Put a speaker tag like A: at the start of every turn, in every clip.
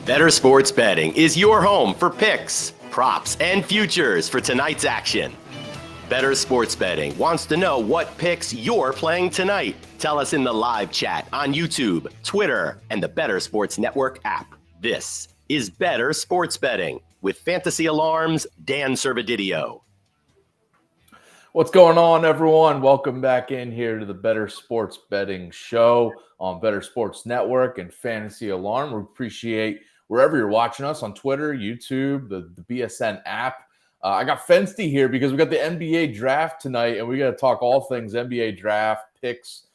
A: Bettor Sports Betting is your home for picks, props, and futures for tonight's action. Bettor Sports Betting wants to know what picks you're playing tonight. Tell us in the live chat on YouTube, Twitter, and the Bettor Sports Network app. This is Bettor Sports Betting with Fantasy Alarm's Dan Servodidio.
B: What's going on, everyone? Welcome back in here to the Bettor Sports Betting Show on Bettor Sports Network and Fantasy Alarm. We appreciate wherever you're watching us on Twitter, YouTube, the BSN app. I got Fensty here because we got the NBA draft tonight, and we got to talk all things NBA draft, picks,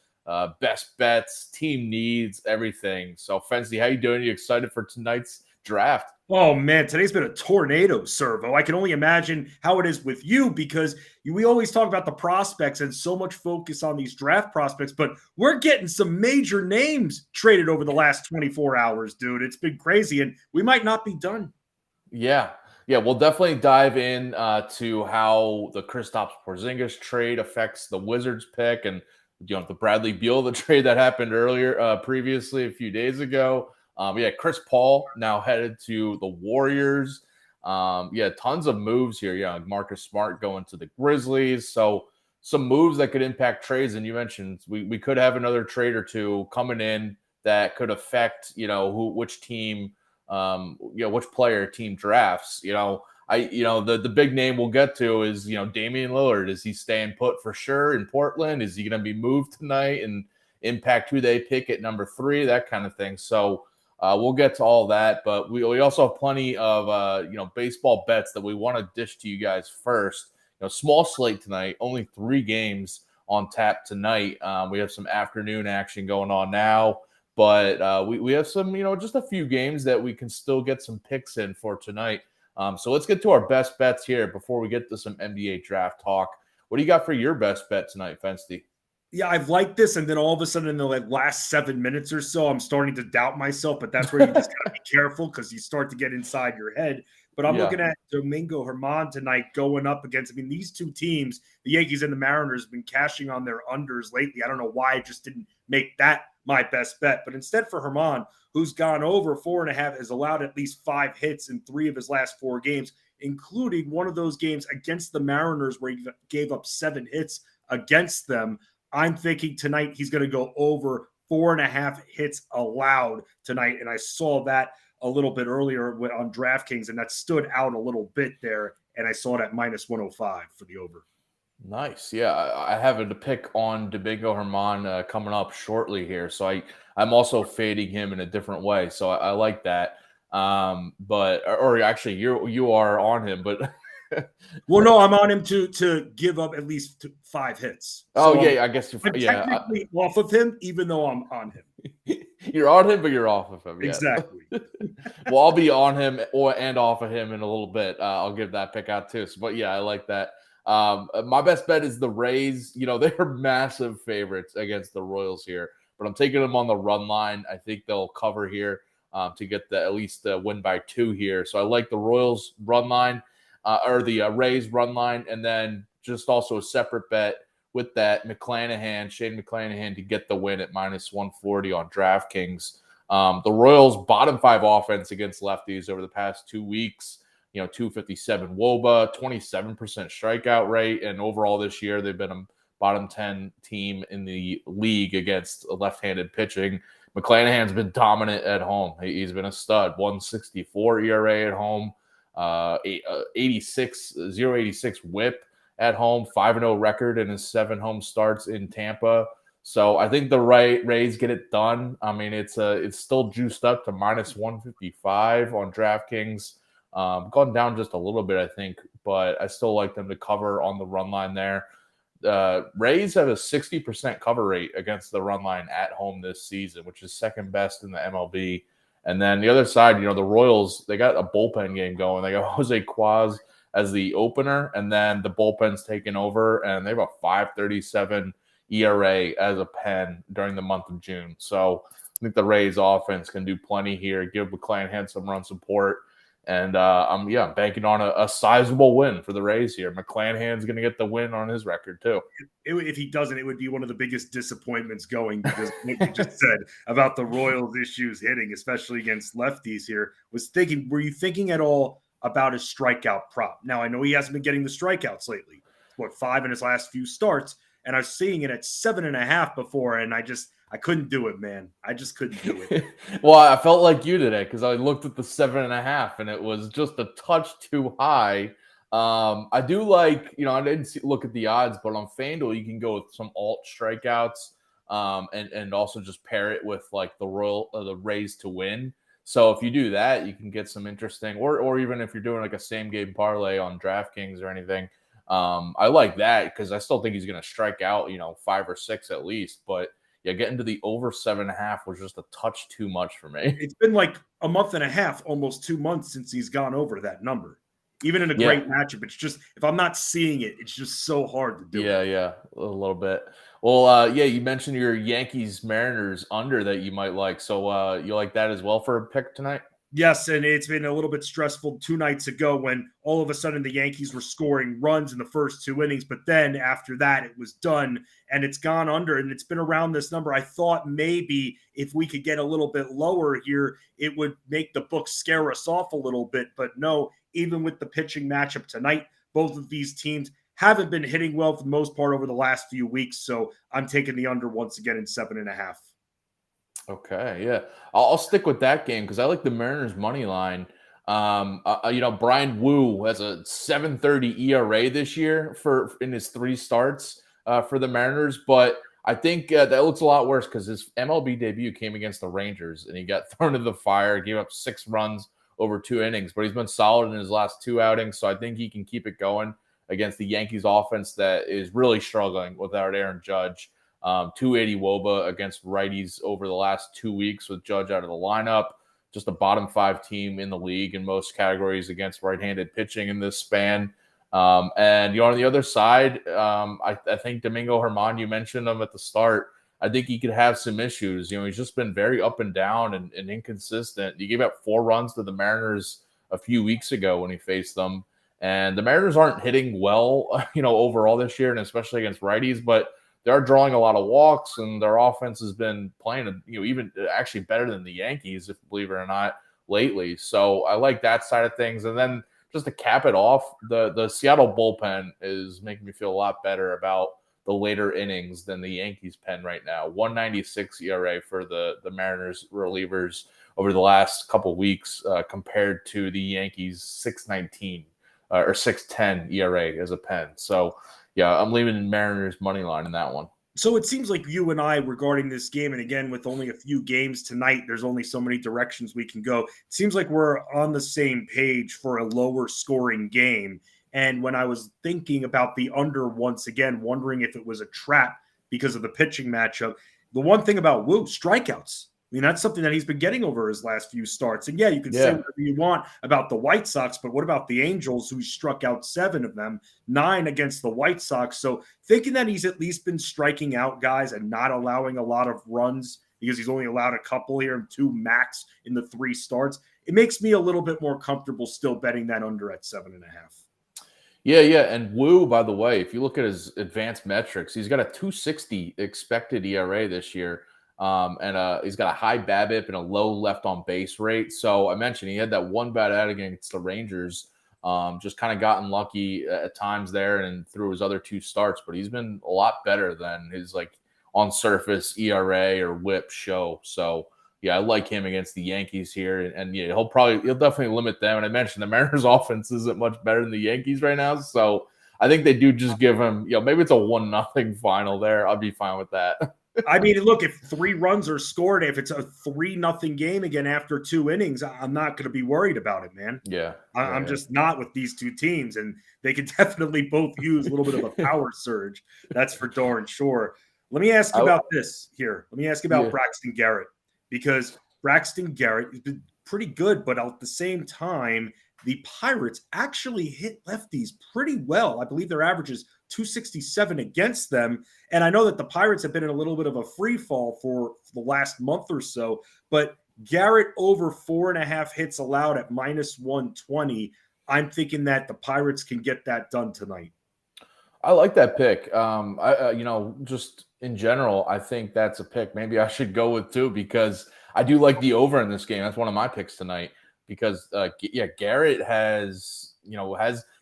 B: best bets, team needs, everything. So, Fensty, how you doing? You excited for tonight's draft?
C: Oh, man, today's been a tornado, Servo. I can only imagine how it is with you because we always talk about the prospects and so much focus on these draft prospects, but we're getting some major names traded over the last 24 hours, dude. It's been crazy, and we might not be done.
B: Yeah, we'll definitely dive in to how the Kristaps Porzingis trade affects the Wizards pick and the Bradley Beal, the trade that happened previously a few days ago. Chris Paul now headed to the Warriors. Tons of moves here. Yeah, Marcus Smart going to the Grizzlies. So some moves that could impact trades. And you mentioned we could have another trade or two coming in that could affect, which team, which player team drafts. The big name we'll get to is, Damian Lillard. Is he staying put for sure in Portland? Is he going to be moved tonight and impact who they pick at number 3? That kind of thing. So we'll get to all that, but we also have plenty of baseball bets that we want to dish to you guys first. Small slate tonight, only 3 games on tap tonight. We have some afternoon action going on now, but we have some just a few games that we can still get some picks in for tonight. So let's get to our best bets here before we get to some NBA draft talk. What do you got for your best bet tonight, Fensty?
C: Yeah, I've liked this, and then all of a sudden in the last 7 minutes or so, I'm starting to doubt myself, but that's where you just got to be careful because you start to get inside your head. But I'm looking at Domingo Germán tonight going up against, these two teams, the Yankees and the Mariners, have been cashing on their unders lately. I don't know why I just didn't make that my best bet. But instead for Germán, who's gone over 4.5, has allowed at least 5 hits in 3 of his last 4 games, including one of those games against the Mariners where he gave up 7 hits against them. I'm thinking tonight he's going to go over 4.5 hits allowed tonight. And I saw that a little bit earlier on DraftKings, and that stood out a little bit there. And I saw it at -105 for the over.
B: Nice. Yeah, I have a pick on Domingo Germán coming up shortly here. So I'm also fading him in a different way. So I like that. Actually, you are on him, but
C: well, no, I'm on him to give up at least 5 hits.
B: So I guess
C: I'm technically off of him, even though I'm on him.
B: You're on him, but you're off of him.
C: Exactly.
B: Well, I'll be on him and off of him in a little bit. I'll give that pick out too. So, but yeah, I like that. My best bet is the Rays. They're massive favorites against the Royals here, but I'm taking them on the run line. I think they'll cover here to get at least the win by 2 here. So I like the Royals run line. Or the Rays run line, and then just also a separate bet with that Shane McClanahan to get the win at -140 on DraftKings. The Royals' bottom 5 offense against lefties over the past 2 weeks, 257 WOBA, 27% strikeout rate, and overall this year they've been a bottom 10 team in the league against left-handed pitching. McClanahan's been dominant at home. He's been a stud, 1.64 ERA at home. 0.86 whip at home, 5-0 record in his 7 home starts in Tampa. So I think the Rays get it done. It's still juiced up to -155 on DraftKings. Gone down just a little bit, I think, but I still like them to cover on the run line there. Rays have a 60% cover rate against the run line at home this season, which is second best in the MLB. And then the other side, the Royals, they got a bullpen game going. They got Jose Quaz as the opener, and then the bullpen's taken over, and they have a 5.37 ERA as a pen during the month of June. So I think the Rays offense can do plenty here, give McClanahan some run support. And I'm banking on a sizable win for the Rays here. McClanahan's going to get the win on his record too.
C: If he doesn't, it would be one of the biggest disappointments going, because what you just said about the Royals' issues hitting, especially against lefties here, were you thinking at all about his strikeout prop? Now, I know he hasn't been getting the strikeouts lately. 5 in his last few starts, and I was seeing it at 7.5 before, and I couldn't do it, man. I just couldn't do it.
B: Well, I felt like you today because I looked at the 7.5 and it was just a touch too high. I do like, I didn't look at the odds, but on FanDuel you can go with some alt strikeouts, and also just pair it with like the Rays to win. So if you do that, you can get some interesting, or even if you're doing like a same game parlay on DraftKings or anything. I like that because I still think he's going to strike out, 5 or 6 at least, but yeah, getting to the over 7.5 was just a touch too much for me.
C: It's been like a month and a half, almost 2 months since he's gone over that number. Even in a great matchup, it's just, if I'm not seeing it, it's just so hard to do.
B: Yeah, a little bit. Well, you mentioned your Yankees Mariners under that you might like. So you like that as well for a pick tonight?
C: Yes, and it's been a little bit stressful 2 nights ago when all of a sudden the Yankees were scoring runs in the first 2 innings, but then after that it was done and it's gone under, and it's been around this number. I thought maybe if we could get a little bit lower here, it would make the books scare us off a little bit, but no, even with the pitching matchup tonight, both of these teams haven't been hitting well for the most part over the last few weeks, so I'm taking the under once again in 7.5.
B: Okay, yeah. I'll stick with that game because I like the Mariners money line. Brian Wu has a 7.30 ERA this year in his 3 starts for the Mariners, but I think that looks a lot worse because his MLB debut came against the Rangers and he got thrown into the fire, gave up 6 runs over 2 innings, but he's been solid in his last 2 outings, so I think he can keep it going against the Yankees offense that is really struggling without Aaron Judge. 280 WOBA against righties over the last 2 weeks with Judge out of the lineup. Just a bottom 5 team in the league in most categories against right-handed pitching in this span. On the other side, I think Domingo Germán, you mentioned him at the start. I think he could have some issues. He's just been very up and down and inconsistent. He gave up 4 runs to the Mariners a few weeks ago when he faced them. And the Mariners aren't hitting well, overall this year, and especially against righties, but they are drawing a lot of walks, and their offense has been playing, even actually better than the Yankees, if believe it or not, lately. So I like that side of things. And then just to cap it off, the Seattle bullpen is making me feel a lot better about the later innings than the Yankees pen right now. 1.96 ERA for the Mariners relievers over the last couple weeks compared to the Yankees 6.19 or 6.10 ERA as a pen. So yeah, I'm leaving Mariners money line in that one.
C: So it seems like you and I regarding this game, and again, with only a few games tonight, there's only so many directions we can go. It seems like we're on the same page for a lower scoring game. And when I was thinking about the under once again, wondering if it was a trap because of the pitching matchup, the one thing about Wu, strikeouts. I mean, that's something that he's been getting over his last few starts. And yeah, you can say whatever you want about the White Sox, but what about the Angels, who struck out 7 of them, 9 against the White Sox? So thinking that he's at least been striking out guys and not allowing a lot of runs, because he's only allowed a couple here and 2 max in the 3 starts, it makes me a little bit more comfortable still betting that under at 7.5.
B: Yeah. And Wu, by the way, if you look at his advanced metrics, he's got a 2.60 expected ERA this year. And he's got a high BABIP and a low left on base rate. So I mentioned he had that one bad out against the Rangers. Just kind of gotten lucky at times there and through his other 2 starts, but he's been a lot better than his on surface ERA or WHIP show. So yeah, I like him against the Yankees here, and yeah, he'll definitely limit them. And I mentioned the Mariners offense isn't much better than the Yankees right now, so I think they do just give him, maybe it's a 1-0 final there. I'll be fine with that.
C: I mean, look, if 3 runs are scored, if it's a 3-0 game again after 2 innings, I'm not going to be worried about it, man.
B: Yeah.
C: I'm just not with these 2 teams, and they could definitely both use a little bit of a power surge. That's for darn sure. Let me ask you about this here. Let me ask you about Braxton Garrett, because Braxton Garrett has been pretty good, but at the same time, the Pirates actually hit lefties pretty well. I believe their average is 267 against them. And I know that the Pirates have been in a little bit of a free fall for the last month or so, but Garrett over 4.5 hits allowed at -120. I'm thinking that the Pirates can get that done tonight.
B: I like that pick. Just in general, I think that's a pick maybe I should go with too, because I do like the over in this game. That's one of my picks tonight because Garrett has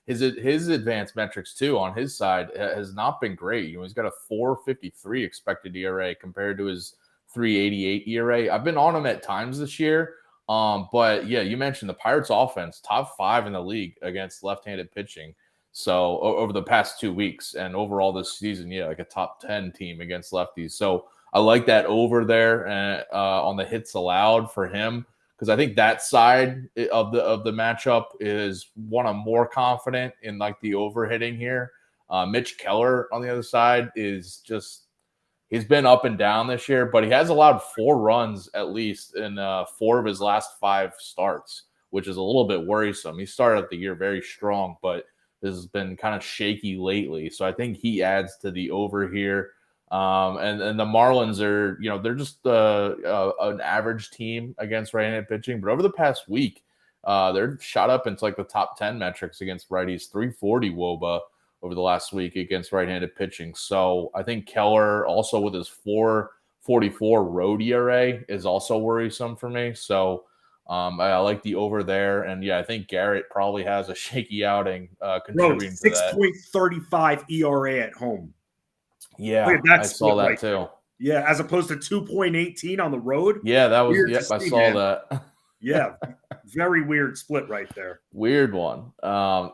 B: his advanced metrics too on his side has not been great. He's got a 4.53 expected ERA compared to his 3.88 ERA. I've been on him at times this year. But yeah, you mentioned the Pirates offense, top 5 in the league against left-handed pitching. So over the past 2 weeks and overall this season, like a top 10 team against lefties. So I like that over there on the hits allowed for him, because I think that side of the matchup is one I'm more confident in, like the over hitting here. Mitch Keller on the other side is just, he's been up and down this year, but he has allowed 4 runs at least in 4 of his last 5 starts, which is a little bit worrisome. He started the year very strong, but this has been kind of shaky lately. So I think he adds to the over here. And the Marlins are, they're just an average team against right-handed pitching. But over the past week, they're shot up into like the top 10 metrics against righties, 340 WOBA over the last week against right-handed pitching. So I think Keller also with his 4.44 road ERA is also worrisome for me. So I like the over there. And yeah, I think Garrett probably has a shaky outing contributing to that.
C: 6.35 ERA at home.
B: Yeah, I saw that right too.
C: Yeah, as opposed to 2.18 on the road.
B: Yeah, that was, I saw that.
C: Yeah, very weird split right there.
B: Weird one. I'll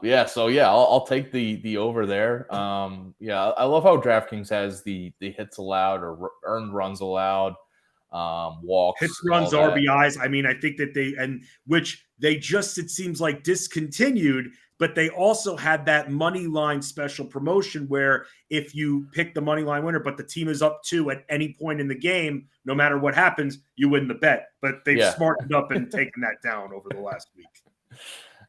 B: take the over there. I love how DraftKings has the hits allowed or earned runs allowed, walks,
C: hits, runs, RBIs. I mean, I think that it seems like discontinued, but they also had that money line special promotion where if you pick the money line winner, but the team is up 2 at any point in the game, no matter what happens, you win the bet. But they've smartened up and taken that down over the last week.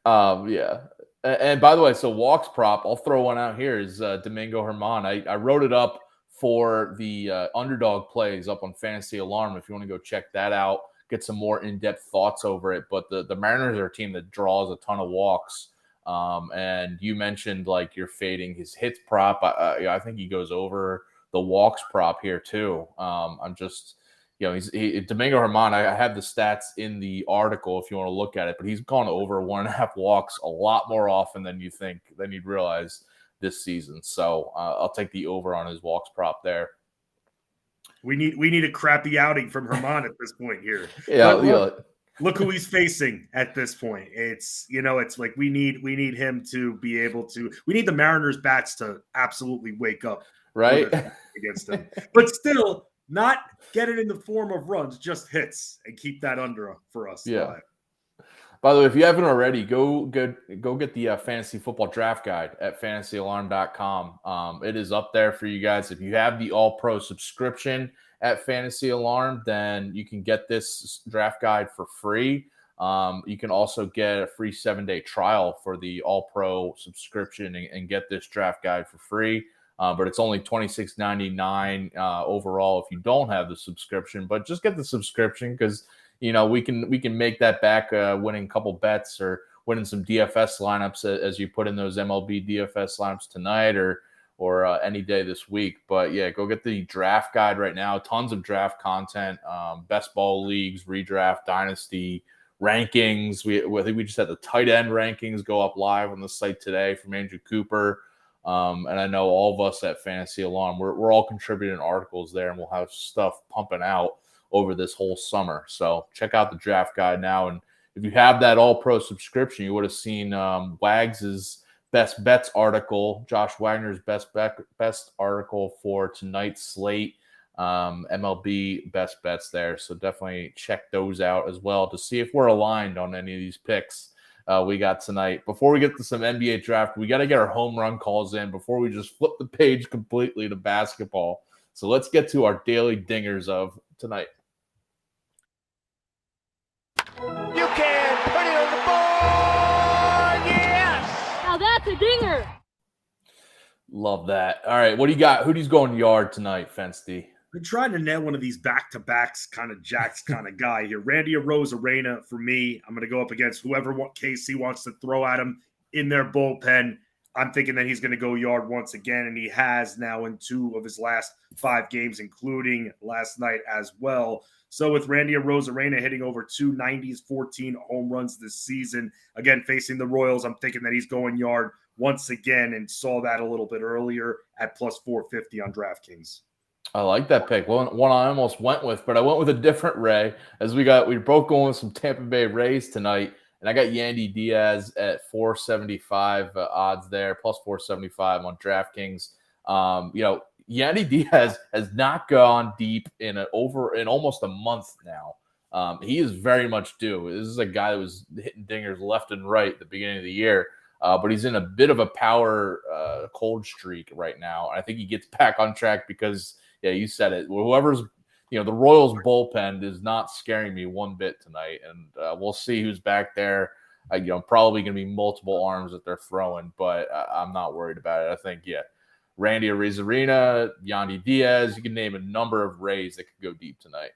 B: And by the way, so walks prop, I'll throw one out here, is Domingo Germán. I wrote it up for the underdog plays up on Fantasy Alarm. If you want to go check that out, get some more in-depth thoughts over it. But the Mariners are a team that draws a ton of walks. And you mentioned like you're fading his hits prop. I think he goes over the walks prop here too. I'm just, Domingo Germán. I have the stats in the article if you want to look at it, but he's gone over 1.5 walks a lot more often than you'd realize this season. So I'll take the over on his walks prop there.
C: We need a crappy outing from Germán at this point here. Look who he's facing at this point. It's like we need him to be able to. We need the Mariners bats to absolutely wake up,
B: right,
C: against them. But still, not get it in the form of runs, just hits, and keep that under for us.
B: Yeah. Live. By the way, if you haven't already, go get the fantasy football draft guide at fantasyalarm.com. It is up there for you guys. If you have the All Pro subscription at Fantasy Alarm, then you can get this draft guide for free. You can also get a free 7-day trial for the All Pro subscription and get this draft guide for free. But it's only $26.99 overall if you don't have the subscription. But just get the subscription because we can make that back winning a couple bets or winning some DFS lineups as you put in those MLB DFS lineups tonight or any day this week. But yeah, go get the draft guide right now. Tons of draft content, best ball leagues, redraft, dynasty rankings. I think we just had the tight end rankings go up live on the site today from Andrew Cooper. And I know all of us at Fantasy Alarm, we're all contributing articles there, and we'll have stuff pumping out over this whole summer. So check out the draft guide now. And if you have that All Pro subscription, you would have seen Wags's Best Bets article, Josh Wagner's best article for tonight's slate, MLB Best Bets there. So definitely check those out as well to see if we're aligned on any of these picks we got tonight. Before we get to some NBA draft, we got to get our home run calls in before we just flip the page completely to basketball. So let's get to our daily dingers of tonight.
D: You can put it on the board. Yes.
E: Now that's a dinger.
B: Love that. All right, what do you got? Who's going yard tonight, Fensty?
C: I'm trying to nail one of these back-to-backs kind of jacks kind of guy here. Randy Arozarena for me. I'm going to go up against whoever KC wants to throw at him in their bullpen. I'm thinking that he's going to go yard once again, and he has now in 2 of his last 5 games, including last night as well. So with Randy Arozarena hitting over 290s, 14 home runs this season, again, facing the Royals, I'm thinking that he's going yard once again, and saw that a little bit earlier at plus 450 on DraftKings.
B: I like that pick. One I almost went with, but I went with a different Ray, as we're both going with some Tampa Bay Rays tonight. And I got Yandy Diaz at 475 odds there, plus 475 on DraftKings. Yandy Diaz has not gone deep in almost a month now. He is very much due. This is a guy that was hitting dingers left and right at the beginning of the year, but he's in a bit of a power cold streak right now. I think he gets back on track because, yeah, you said it. Whoever's the Royals bullpen is not scaring me one bit tonight, and we'll see who's back there. Probably going to be multiple arms that they're throwing, but I'm not worried about it. I think, Randy Arozarena, Yandy Diaz, you can name a number of Rays that could go deep tonight.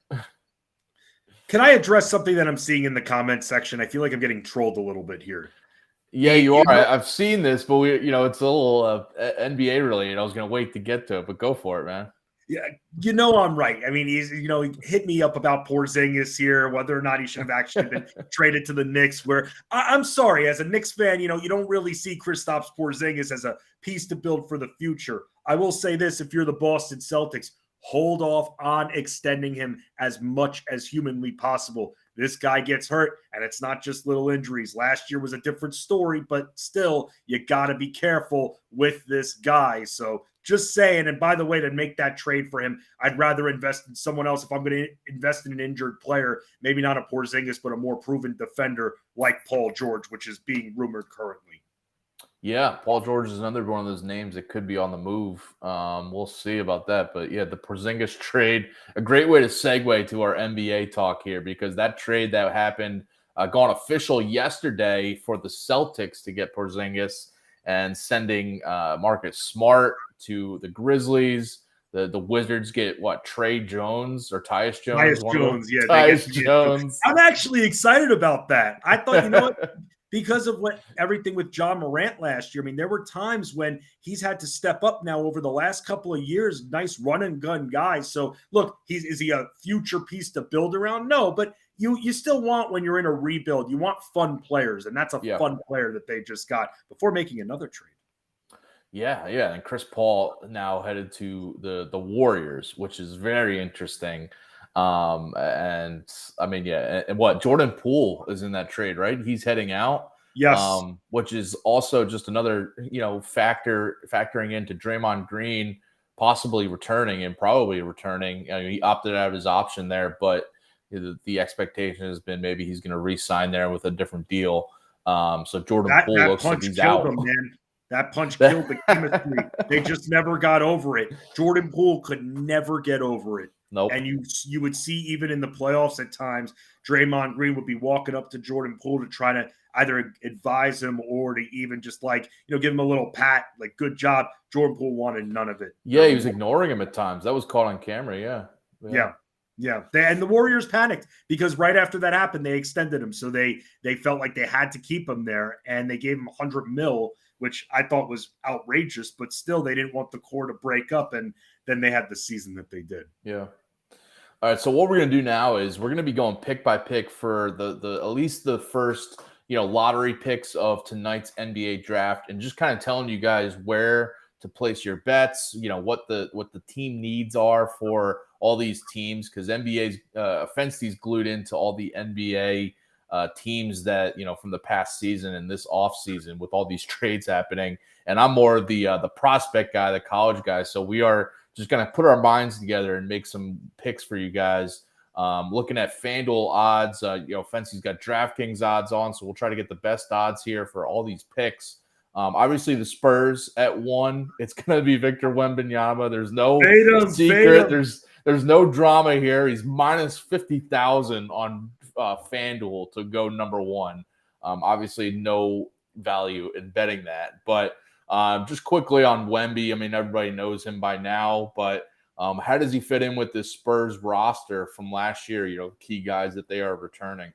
C: Can I address something that I'm seeing in the comment section? I feel like I'm getting trolled a little bit here.
B: Yeah, you are. I've seen this, but it's a little NBA related. I was going to wait to get to it, but go for it, man.
C: Yeah, I'm right. I mean, he hit me up about Porzingis here, whether or not he should have actually been traded to the Knicks, where I'm sorry, as a Knicks fan, you don't really see Kristaps Porzingis as a piece to build for the future. I will say this, if you're the Boston Celtics, hold off on extending him as much as humanly possible. This guy gets hurt, and it's not just little injuries. Last year was a different story, but still, you got to be careful with this guy. So just saying, and by the way, to make that trade for him, I'd rather invest in someone else. If I'm going to invest in an injured player, maybe not a Porzingis, but a more proven defender like Paul George, which is being rumored currently.
B: Yeah, Paul George is another one of those names that could be on the move. We'll see about that. But, yeah, the Porzingis trade, a great way to segue to our NBA talk here, because that trade that happened, gone official yesterday for the Celtics to get Porzingis and sending Marcus Smart to the Grizzlies. The Wizards get Trey Jones or Tyus Jones?
C: Tyus Jones. I'm actually excited about that. I thought, what? Because of everything with John Morant last year. I mean, there were times when he's had to step up now over the last couple of years. Nice run and gun guy. So look, is he a future piece to build around? No, but you still want, when you're in a rebuild, you want fun players, and that's a fun player that they just got before making another trade. Yeah.
B: And Chris Paul now headed to the Warriors, which is very interesting. And Jordan Poole is in that trade, right? He's heading out.
C: Yes.
B: Which is also just another, factoring into Draymond Green possibly returning and probably returning. He opted out of his option there, but the expectation has been maybe he's going to re-sign there with a different deal. So Jordan Poole looks like he's out.
C: Him, man. That punch killed the chemistry. They just never got over it. Jordan Poole could never get over it.
B: Nope.
C: And you would see even in the playoffs at times, Draymond Green would be walking up to Jordan Poole to try to either advise him or to even just give him a little pat, like, good job. Jordan Poole wanted none of it.
B: Yeah, he was ignoring him at times. That was caught on camera,
C: Yeah. And the Warriors panicked because right after that happened, they extended him. So they felt like they had to keep him there, and they gave him $100 million, which I thought was outrageous, but still they didn't want the core to break up, and then they had the season that they did.
B: Yeah. All right, so what we're going to do now is we're going to be going pick by pick for the at least the first, lottery picks of tonight's NBA draft, and just kind of telling you guys where to place your bets, what the team needs are for all these teams, because NBA's Fensty's glued into all the NBA teams that, from the past season and this off season with all these trades happening. And I'm more the prospect guy, the college guy. So we are just going to put our minds together and make some picks for you guys. Looking at FanDuel odds, Fency's got DraftKings odds on, so we'll try to get the best odds here for all these picks. Obviously the Spurs at 1, it's going to be Victor Wembanyama. There's no secret. There's no drama here. He's minus 50,000 on FanDuel to go number 1. Obviously no value in betting that, but just quickly on Wemby. I mean, everybody knows him by now, but How does he fit in with this Spurs roster from last year? Key guys that they are returning.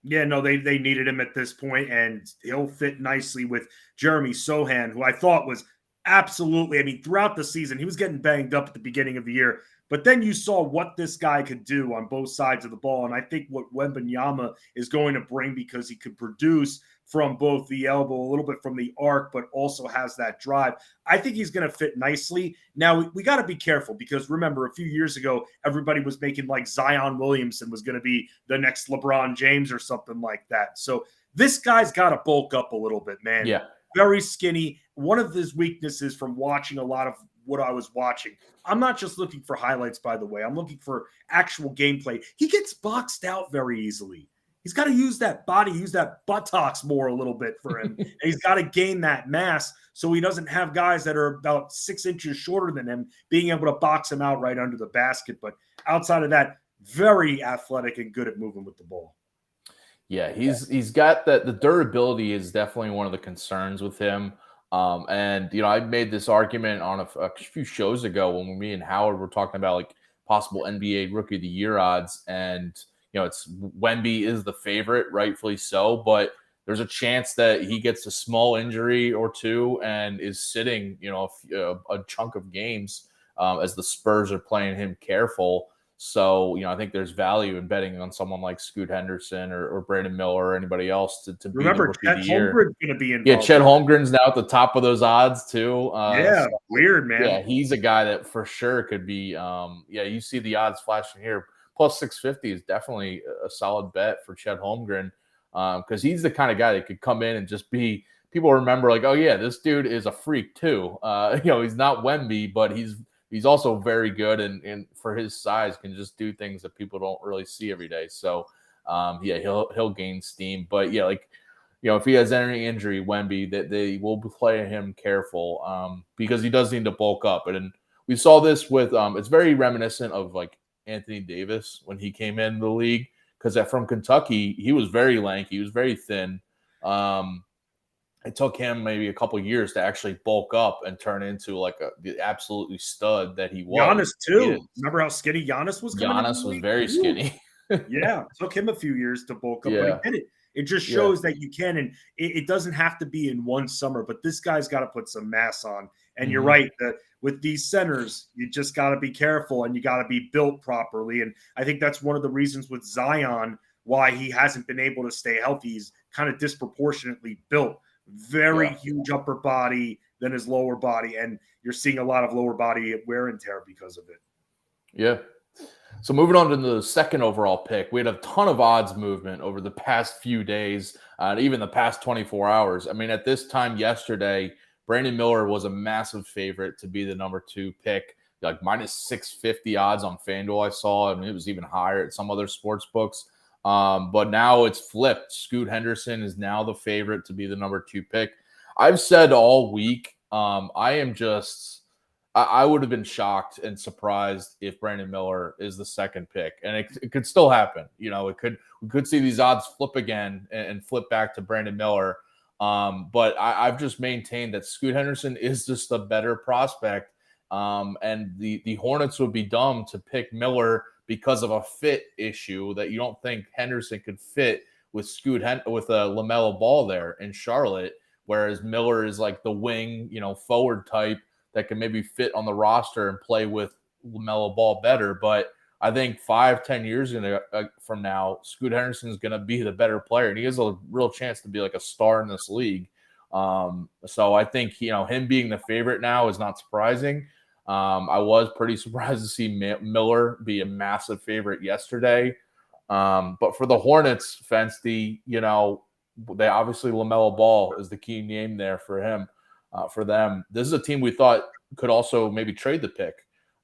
C: Yeah, no, they needed him at this point, and he'll fit nicely with Jeremy Sohan, who I thought was absolutely, I mean, throughout the season, he was getting banged up at the beginning of the year, but then you saw what this guy could do on both sides of the ball, and I think what Wembanyama is going to bring, because he could produce from both the elbow, a little bit from the arc, but also has that drive. I think he's going to fit nicely. Now, we got to be careful, because remember, a few years ago, everybody was making like Zion Williamson was going to be the next LeBron James or something like that. So this guy's got to bulk up a little bit, man.
B: Yeah.
C: Very skinny. One of his weaknesses from watching a lot of what I was watching, I'm not just looking for highlights, by the way. I'm looking for actual gameplay. He gets boxed out very easily. He's got to use that body, use that buttocks more a little bit for him. And he's got to gain that mass so he doesn't have guys that are about 6 inches shorter than him being able to box him out right under the basket. But outside of that, very athletic and good at moving with the ball.
B: Yeah, he's got that. The durability is definitely one of the concerns with him. And I made this argument on a few shows ago when me and Howard were talking about like possible NBA Rookie of the Year odds, and it's Wemby is the favorite, rightfully so, but there's a chance that he gets a small injury or two and is sitting, a chunk of games as the Spurs are playing him careful. So, I think there's value in betting on someone like Scoot Henderson or Brandon Miller or anybody else to be the Rookie of the Year.
C: Holmgren's going to be involved.
B: Yeah, Chet Holmgren's now at the top of those odds too.
C: So, weird, man.
B: Yeah, he's a guy that for sure could be. You see the odds flashing here. Plus 650 is definitely a solid bet for Chet Holmgren, because he's the kind of guy that could come in and just be. People remember like, oh yeah, this dude is a freak too. He's not Wemby, but he's also very good and for his size can just do things that people don't really see every day. So he'll gain steam. But yeah, if he has any injury, Wemby, that they will play him careful because he does need to bulk up. And we saw this with it's very reminiscent of like Anthony Davis when he came into the league, because from Kentucky, he was very lanky, he was very thin. It took him maybe a couple of years to actually bulk up and turn into like the absolutely stud that he was.
C: Giannis too. Remember how skinny Giannis was?
B: Giannis was very skinny.
C: Yeah, it took him a few years to bulk up, but he did it. It just shows that you can, and it doesn't have to be in one summer, but this guy's got to put some mass on. And you're right, that with these centers, you just got to be careful and you got to be built properly. And I think that's one of the reasons with Zion why he hasn't been able to stay healthy. He's kind of disproportionately built. Very huge upper body than his lower body, and you're seeing a lot of lower body wear and tear because of it.
B: Yeah. So moving on to the second overall pick, we had a ton of odds movement over the past few days, even the past 24 hours. I mean, at this time yesterday, Brandon Miller was a massive favorite to be the number 2 pick, like minus 650 odds on FanDuel I saw. I mean, it was even higher at some other sports books. But now it's flipped. Scoot Henderson is now the favorite to be the number 2 pick. I've said all week, I would have been shocked and surprised if Brandon Miller is the second pick, and it could still happen. We could see these odds flip again and flip back to Brandon Miller. But I've just maintained that Scoot Henderson is just a better prospect. And the Hornets would be dumb to pick Miller because of a fit issue that you don't think Henderson could fit with with a LaMelo Ball there in Charlotte, whereas Miller is like the wing, forward type that can maybe fit on the roster and play with LaMelo Ball better. But I think 5-10 years from now, Scoot Henderson is going to be the better player, and he has a real chance to be like a star in this league. So I think, him being the favorite now is not surprising. I was pretty surprised to see Miller be a massive favorite yesterday. But for the Hornets, Fensty, they obviously LaMelo Ball is the key name there for him. For them, this is a team we thought could also maybe trade the pick.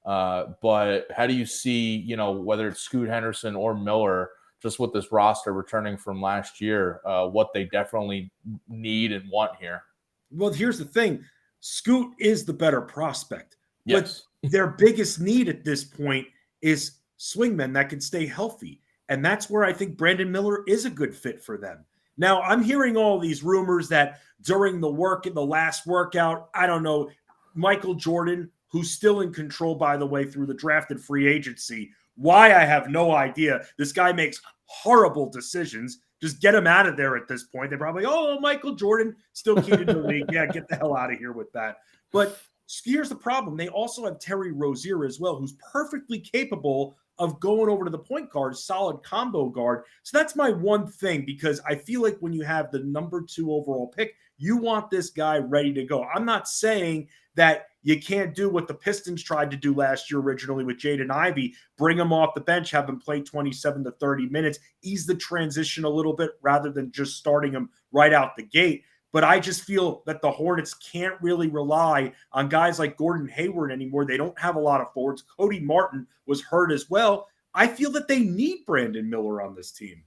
B: But how do you see, whether it's Scoot Henderson or Miller, just with this roster returning from last year, what they definitely need and want here?
C: Well, here's the thing. Scoot is the better prospect.
B: Yes.
C: But their biggest need at this point is swingmen that can stay healthy. And that's where I think Brandon Miller is a good fit for them. Now, I'm hearing all these rumors that during the last workout, I don't know, Michael Jordan, who's still in control, by the way, through the drafted free agency. Why, I have no idea. This guy makes horrible decisions. Just get him out of there at this point. They're probably, oh, Michael Jordan, still key to the league. Yeah, get the hell out of here with that. But here's the problem. They also have Terry Rozier as well, who's perfectly capable of going over to the point guard, solid combo guard. So that's my one thing, because I feel like when you have the number 2 overall pick, you want this guy ready to go. I'm not saying that you can't do what the Pistons tried to do last year originally with Jaden Ivey, bring him off the bench, have him play 27 to 30 minutes, ease the transition a little bit rather than just starting him right out the gate. But I just feel that the Hornets can't really rely on guys like Gordon Hayward anymore. They don't have a lot of forwards. Cody Martin was hurt as well. I feel that they need Brandon Miller on this team.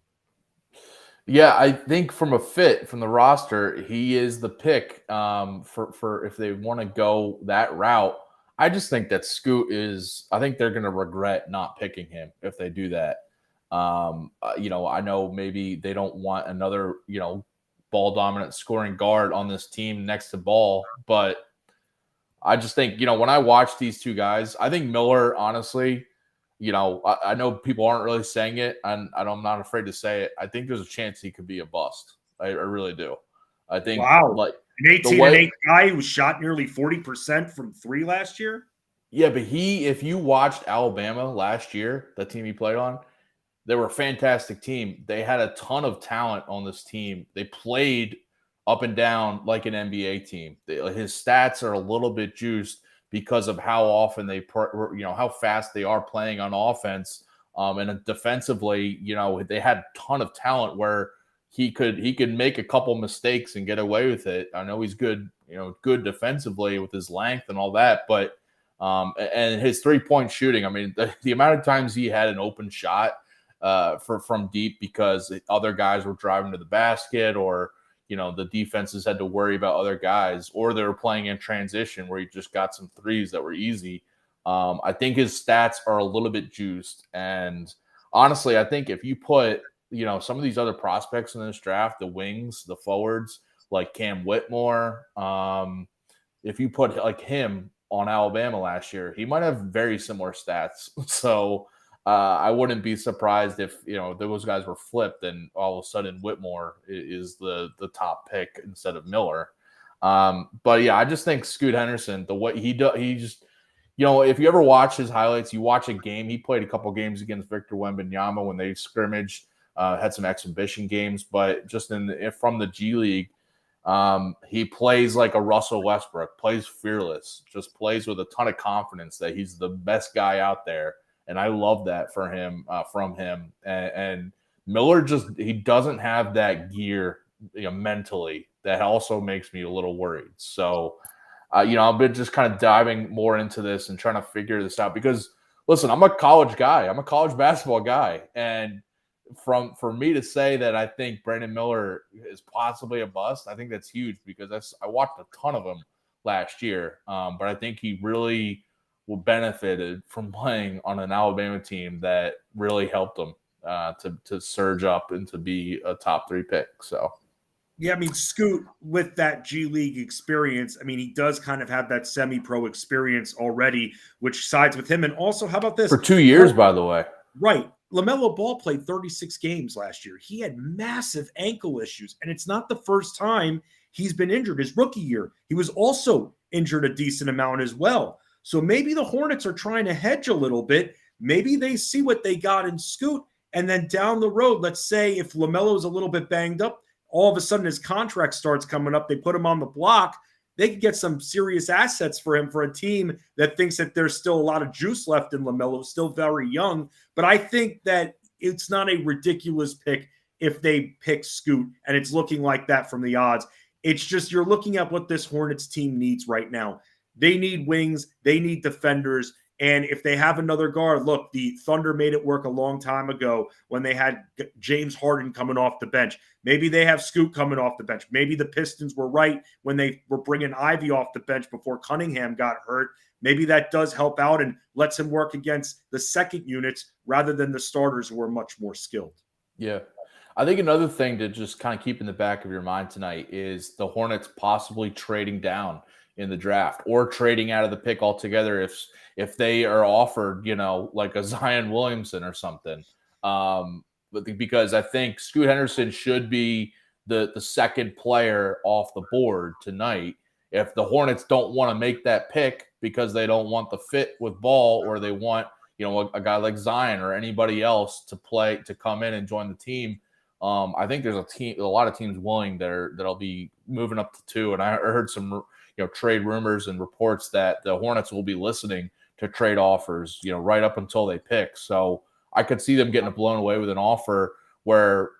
B: Yeah, I think from a fit from the roster, he is the pick for if they want to go that route. I just think that Scoot is. I think they're going to regret not picking him if they do that. I know maybe they don't want another ball dominant scoring guard on this team next to Ball, but I just think when I watch these two guys, I think Miller, honestly. I know people aren't really saying it, and I'm not afraid to say it. I think there's a chance he could be a bust. I really do. I think
C: an 18-8 guy who shot nearly 40% from 3 last year.
B: Yeah, but if you watched Alabama last year, that team he played on, they were a fantastic team. They had a ton of talent on this team. They played up and down like an NBA team. His stats are a little bit juiced because of how often how fast they are playing on offense, and defensively, they had a ton of talent where he could make a couple mistakes and get away with it. I know he's good, good defensively with his length and all that, but and his 3-point shooting. I mean, the amount of times he had an open shot from deep because other guys were driving to the basket, or the defenses had to worry about other guys, or they were playing in transition where he just got some threes that were easy. I think his stats are a little bit juiced. And honestly, I think if you put, some of these other prospects in this draft, the wings, the forwards, like Cam Whitmore, if you put like him on Alabama last year, he might have very similar stats. So I wouldn't be surprised if those guys were flipped and all of a sudden Whitmore is the top pick instead of Miller. But yeah, I just think Scoot Henderson, the way he does, he just if you ever watch his highlights, you watch a game. He played a couple games against Victor Wembanyama when they scrimmaged, had some exhibition games, but just from the G League, he plays like a Russell Westbrook, plays fearless, just plays with a ton of confidence that he's the best guy out there. And I love that for him, from him. And Miller he doesn't have that gear, mentally. That also makes me a little worried. So, I've been just kind of diving more into this and trying to figure this out because, listen, I'm a college guy. I'm a college basketball guy. And for me to say that I think Brandon Miller is possibly a bust, I think that's huge because I watched a ton of him last year. But I think he really benefited from playing on an Alabama team that really helped him to surge up and to be a top 3 pick. So,
C: yeah, I mean, Scoot with that G League experience, I mean, he does kind of have that semi-pro experience already, which sides with him. And also, how about this?
B: For 2 years, by the way.
C: Right. LaMelo Ball played 36 games last year. He had massive ankle issues, and it's not the first time he's been injured. His rookie year, he was also injured a decent amount as well. So maybe the Hornets are trying to hedge a little bit. Maybe they see what they got in Scoot, and then down the road, let's say if LaMelo's a little bit banged up, all of a sudden his contract starts coming up, they put him on the block, they could get some serious assets for him for a team that thinks that there's still a lot of juice left in LaMelo, still very young. But I think that it's not a ridiculous pick if they pick Scoot, and it's looking like that from the odds. It's just you're looking at what this Hornets team needs right now. They need wings. They need defenders. And if they have another guard, look, the Thunder made it work a long time ago when they had James Harden coming off the bench. Maybe they have Scoot coming off the bench. Maybe the Pistons were right when they were bringing Ivy off the bench before Cunningham got hurt. Maybe that does help out and lets him work against the second units rather than the starters who are much more skilled.
B: Yeah. I think another thing to just kind of keep in the back of your mind tonight is the Hornets possibly trading down in the draft, or trading out of the pick altogether if they are offered, like a Zion Williamson or something. Because I think Scoot Henderson should be the second player off the board tonight. If the Hornets don't want to make that pick because they don't want the fit with Ball, or they want, a guy like Zion or anybody else to come in and join the team, I think there's a lot of teams willing that'll be moving up to 2. And I heard some, trade rumors and reports that the Hornets will be listening to trade offers, right up until they pick. So I could see them getting blown away with an offer where,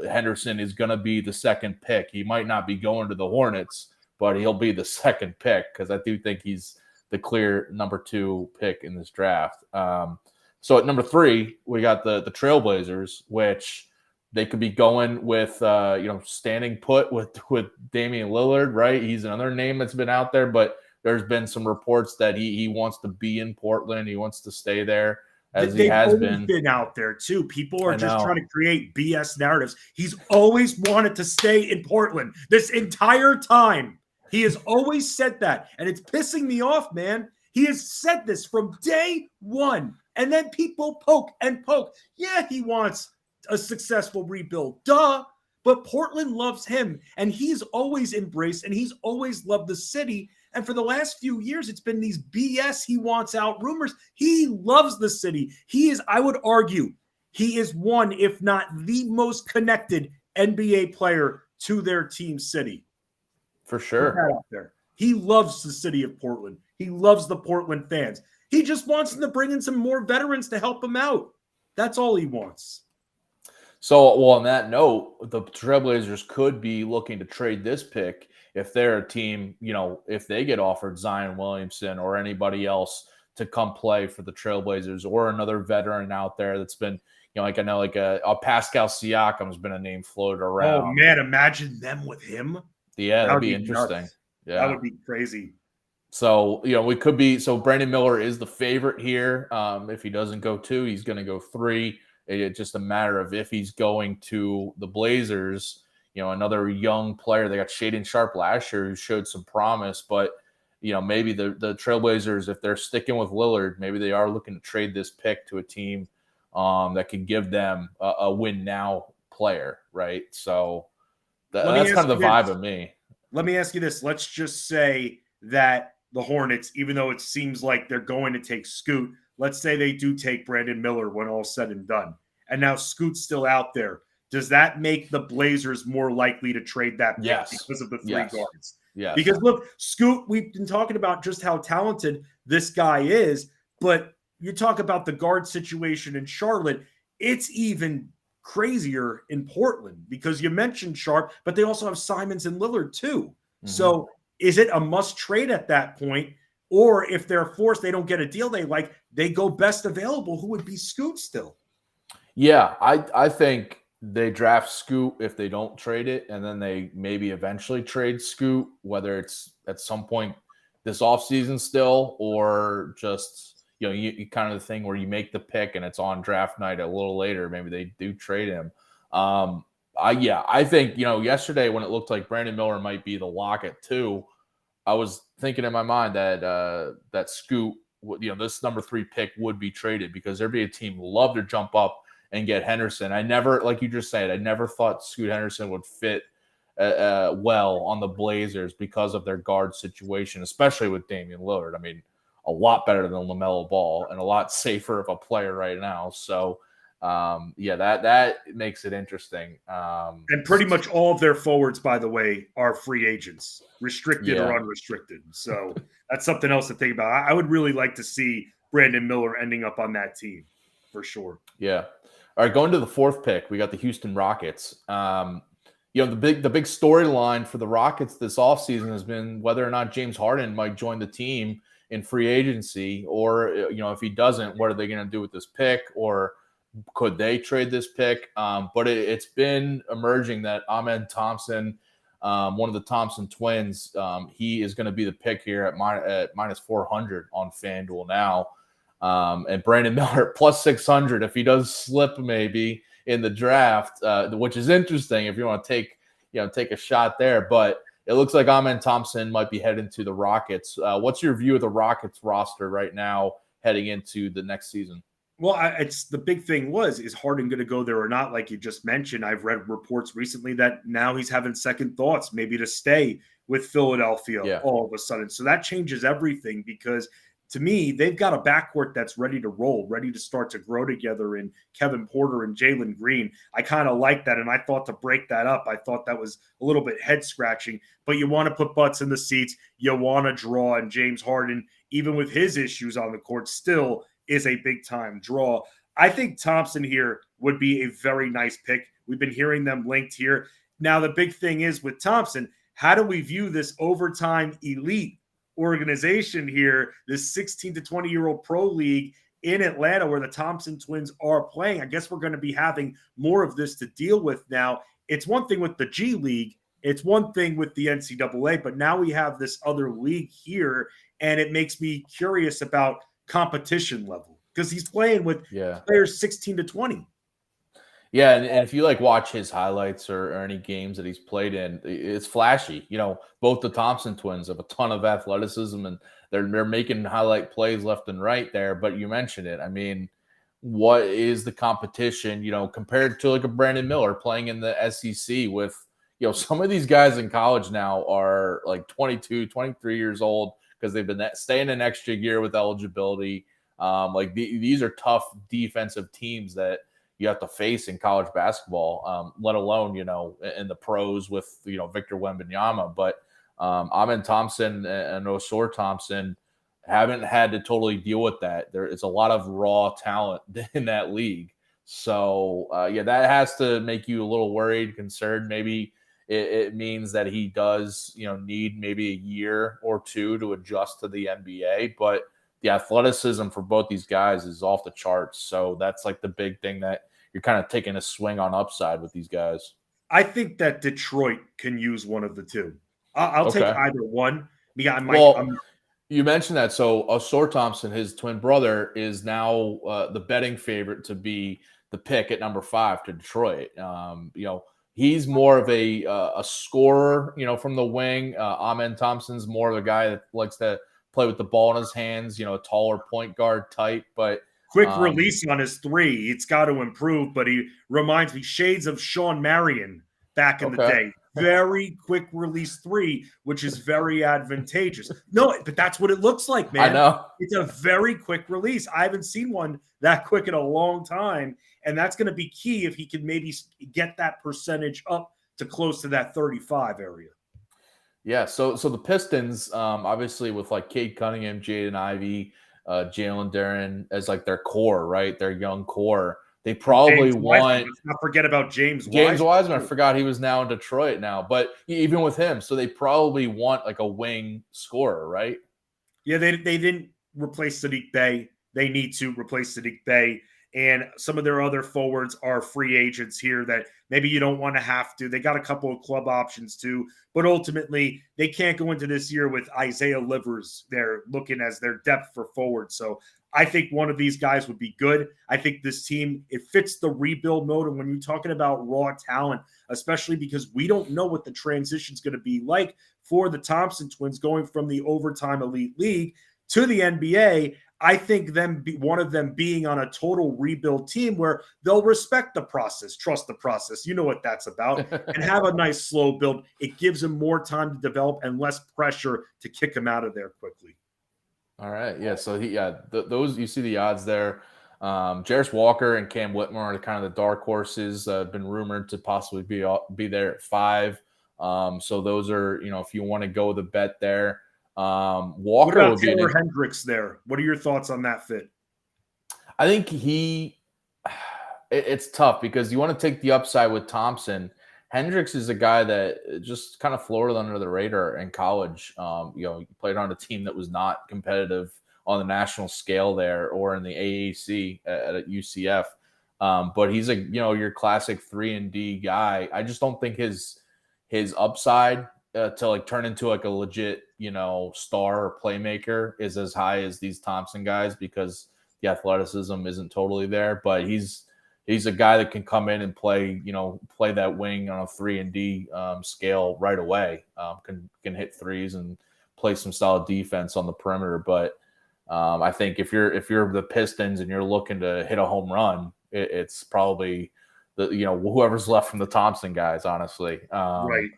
B: Henderson is going to be the second pick. He might not be going to the Hornets, but he'll be the second pick, because I do think he's the clear number 2 pick in this draft. So at number 3, we got the Trailblazers, which they could be going with, standing put with Damian Lillard, right? He's another name that's been out there, but there's been some reports that he wants to be in Portland. He wants to stay there, as he has
C: been out there too. People are just trying to create BS narratives. He's always wanted to stay in Portland this entire time. He has always said that, and it's pissing me off, man. He has said this from day one, and then people poke and poke. Yeah, he wants a successful rebuild. Duh. But Portland loves him, and he's always embraced, and he's always loved the city. And for the last few years, it's been these BS he wants out rumors. He loves the city. He is, I would argue, he is one, if not the most connected NBA player to their team city.
B: For sure.
C: Out there. He loves the city of Portland. He loves the Portland fans. He just wants them to bring in some more veterans to help him out. That's all he wants.
B: So, well, on that note, the Trailblazers could be looking to trade this pick if they're a team, if they get offered Zion Williamson or anybody else to come play for the Trailblazers, or another veteran out there that's been, like I know, like a Pascal Siakam's been a name floated around.
C: Oh, man, imagine them with him.
B: Yeah, that'd be interesting.
C: Nuts.
B: Yeah,
C: that would be crazy.
B: So, we could be – so Brandon Miller is the favorite here. If he doesn't go 2, he's going to go 3. It's just a matter of if he's going to the Blazers, another young player. They got Shaedon Sharpe last year who showed some promise, but, maybe the Trailblazers, if they're sticking with Lillard, maybe they are looking to trade this pick to a team that can give them a win-now player, right? So that's kind of the vibe of me.
C: Let me ask you this. Let's just say that the Hornets, even though it seems like they're going to take Scoot, let's say they do take Brandon Miller when all's said and done, and now Scoot's still out there. Does that make the Blazers more likely to trade that pick because of the 3 guards?
B: Yeah.
C: Because look, Scoot, we've been talking about just how talented this guy is, but you talk about the guard situation in Charlotte, it's even crazier in Portland, because you mentioned Sharpe, but they also have Simons and Lillard too. Mm-hmm. So is it a must trade at that point? Or if they're forced, they don't get a deal they go best available, who would be Scoot still?
B: Yeah, I think they draft Scoot if they don't trade it, and then they maybe eventually trade Scoot, whether it's at some point this offseason still, or just, you kind of the thing where you make the pick and it's on draft night a little later. Maybe they do trade him. I think, yesterday when it looked like Brandon Miller might be the lock at 2, I was thinking in my mind that Scoot, this number 3 pick would be traded, because there'd be a team who love to jump up and get Henderson. I never, like you just said, I never thought Scoot Henderson would fit well on the Blazers because of their guard situation, especially with Damian Lillard. I mean, a lot better than LaMelo Ball and a lot safer of a player right now. So, that makes it interesting.
C: And pretty much all of their forwards, by the way, are free agents, restricted or unrestricted. So that's something else to think about. I would really like to see Brandon Miller ending up on that team for sure.
B: Yeah. All right, going to the 4th pick, we got the Houston Rockets. The big storyline for the Rockets this offseason has been whether or not James Harden might join the team in free agency, or, if he doesn't, what are they going to do with this pick, or could they trade this pick? But it's been emerging that Ahmed Thompson, one of the Thompson twins, he is going to be the pick here at minus 400 on FanDuel now. And Brandon Miller plus 600 if he does slip maybe in the draft, which is interesting if you want to take a shot there. But it looks like Amen Thompson might be heading to the Rockets. What's your view of the Rockets roster right now heading into the next season?
C: Well, it's the big thing is Harden going to go there or not? Like you just mentioned, I've read reports recently that now he's having second thoughts, maybe to stay with Philadelphia all of a sudden. So that changes everything because to me, they've got a backcourt that's ready to roll, ready to start to grow together in Kevin Porter and Jalen Green. I kind of like that. And I thought to break that up, I thought that was a little bit head scratching, but you want to put butts in the seats. You want to draw, and James Harden, even with his issues on the court, still is a big time draw. I think Thompson here would be a very nice pick. We've been hearing them linked here. Now, the big thing is with Thompson, how do we view this overtime elite organization here, this 16 to 20-year-old pro league in Atlanta where the Thompson twins are playing? I guess we're going to be having more of this to deal with now. It's one thing with the G League. It's one thing with the NCAA, but now we have this other league here, and it makes me curious about competition level because he's playing with players 16 to 20.
B: Yeah, and if you watch his highlights or any games that he's played in, it's flashy. Both the Thompson twins have a ton of athleticism, and they're making highlight plays left and right there. But you mentioned it. I mean, what is the competition? Compared to a Brandon Miller playing in the SEC with some of these guys in college now are 22, 23 years old because they've been staying an extra year with eligibility. These are tough defensive teams that you have to face in college basketball, let alone, in the pros with, Victor Wembanyama. But Amen Thompson and Osor Thompson haven't had to totally deal with that. There is a lot of raw talent in that league. So, that has to make you a little worried, concerned. Maybe it means that he does, need maybe a year or two to adjust to the NBA. But the athleticism for both these guys is off the charts. So that's the big thing that you're kind of taking a swing on upside with these guys.
C: I think that Detroit can use one of the two. I'll take either one. Yeah,
B: you mentioned that. So Osor Thompson, his twin brother, is now the betting favorite to be the pick at number 5 to Detroit. He's more of a scorer, from the wing. Amen Thompson's more of a guy that likes to play with the ball in his hands, a taller point guard type, but
C: quick release on his three. It's got to improve, but he reminds me shades of Sean Marion back in the day. Very quick release three, which is very advantageous. No, but that's what it looks like, man.
B: I know.
C: It's a very quick release. I haven't seen one that quick in a long time, and that's going to be key if he can maybe get that percentage up to close to that 35 area.
B: Yeah, so the Pistons, obviously with Cade Cunningham, Jaden Ivey, Jalen Duren as their core, right? Their young core. They probably want.
C: Let's not forget about James
B: Wiseman. I forgot he was now in Detroit now, but even with him, so they probably want a wing scorer, right?
C: Yeah, they didn't replace Sadiq Bey. They need to replace Sadiq Bey. And some of their other forwards are free agents here that maybe you don't want to have to. They got a couple of club options too, but ultimately they can't go into this year with Isaiah Livers there looking as their depth for forward. So I think one of these guys would be good. I think this team, it fits the rebuild mode. And when you're talking about raw talent, especially because we don't know what the transition is going to be like for the Thompson twins going from the overtime elite league to the NBA, I think one of them being on a total rebuild team where they'll respect the process, trust the process. You know what that's about, and have a nice slow build. It gives them more time to develop and less pressure to kick them out of there quickly.
B: All right. Yeah. So those, you see the odds there. Jarris Walker and Cam Whitmore are kind of the dark horses, been rumored to possibly be there at 5. So those are, if you want to go with a bet there. Walker.
C: What about Taylor Hendricks there? What are your thoughts on that fit?
B: I think it's tough because you want to take the upside with Thompson. Hendricks is a guy that just kind of floated under the radar in college. He played on a team that was not competitive on the national scale there or in the AAC at UCF. But he's your classic 3-and-D guy. I just don't think his upside to turn into a legit, star or playmaker is as high as these Thompson guys because the athleticism isn't totally there, but he's he's a guy that can come in and play that wing on a 3-and-D scale right away. Can hit threes and play some solid defense on the perimeter. But I think if you're the Pistons and you're looking to hit a home run, it's probably whoever's left from the Thompson guys, honestly.
C: Right.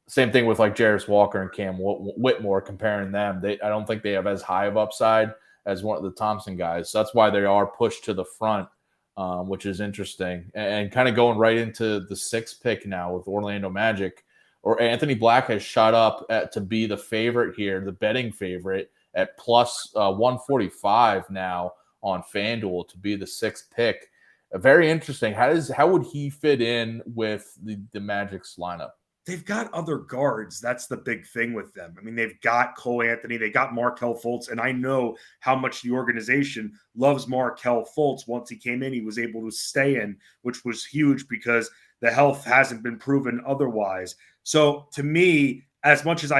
B: Same thing with like Jarris Walker and Cam Whitmore, comparing them. I don't think they have as high of upside as one of the Thompson guys. So that's why they are pushed to the front, which is interesting. And kind of going right into the 6th pick now with Orlando Magic, or Anthony Black has shot up to be the favorite here, the betting favorite at plus 145 now on FanDuel to be the 6th pick. Very interesting. How would he fit in with the Magic's lineup?
C: They've got other guards. That's the big thing with them. I mean, they've got Cole Anthony, they got Markelle Fultz, and I know how much the organization loves Markelle Fultz. Once he came in, he was able to stay in, which was huge because the health hasn't been proven otherwise. So to me, as much as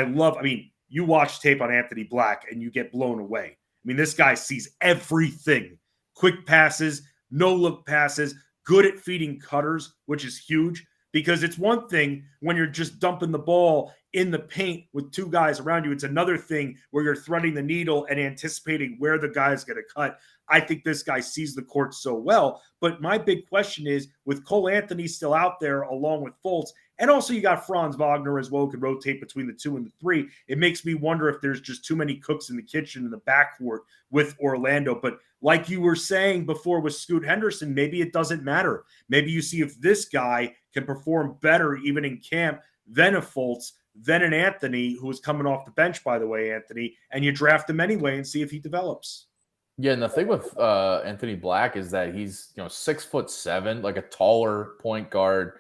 C: you watch tape on Anthony Black and you get blown away. I mean, this guy sees everything. Quick passes, no-look passes, good at feeding cutters, which is huge. Because it's one thing when you're just dumping the ball in the paint with 2 guys around you. It's another thing where you're threading the needle and anticipating where the guy's going to cut. I think this guy sees the court so well. But my big question is, with Cole Anthony still out there along with Fultz, and also you got Franz Wagner as well, who can rotate between the 2 and the 3. It makes me wonder if there's just too many cooks in the kitchen in the backcourt with Orlando. But like you were saying before with Scoot Henderson, maybe it doesn't matter. Maybe you see if this guy can perform better even in camp than a Fultz, than an Anthony, who is coming off the bench, by the way, Anthony, and you draft him anyway and see if he develops.
B: Yeah, and the thing with Anthony Black is that he's 6'7", like a taller point guard,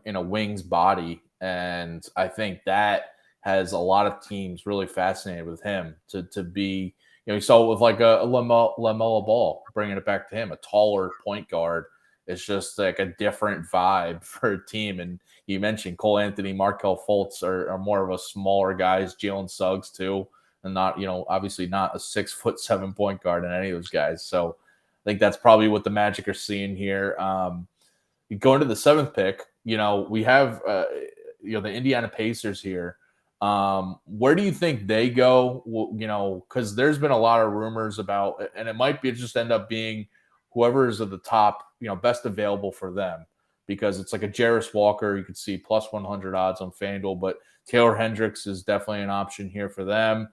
B: in a wing's body, and I think that has a lot of teams really fascinated with him to be. You saw it with like a LaMelo Ball, bringing it back to him, a taller point guard. It's just like a different vibe for a team. And you mentioned Cole Anthony, Markelle Fultz are more of a smaller guys, Jalen Suggs too, and not, obviously not a 6'7" point guard in any of those guys. So I think that's probably what the Magic are seeing here. Going to the 7th pick, we have, the Indiana Pacers here. Where do you think they go? Because there's been a lot of rumors about, and it might be just end up being whoever is at the top, best available for them, because it's like a Jarris Walker. You could see plus 100 odds on FanDuel, but Taylor Hendricks is definitely an option here for them.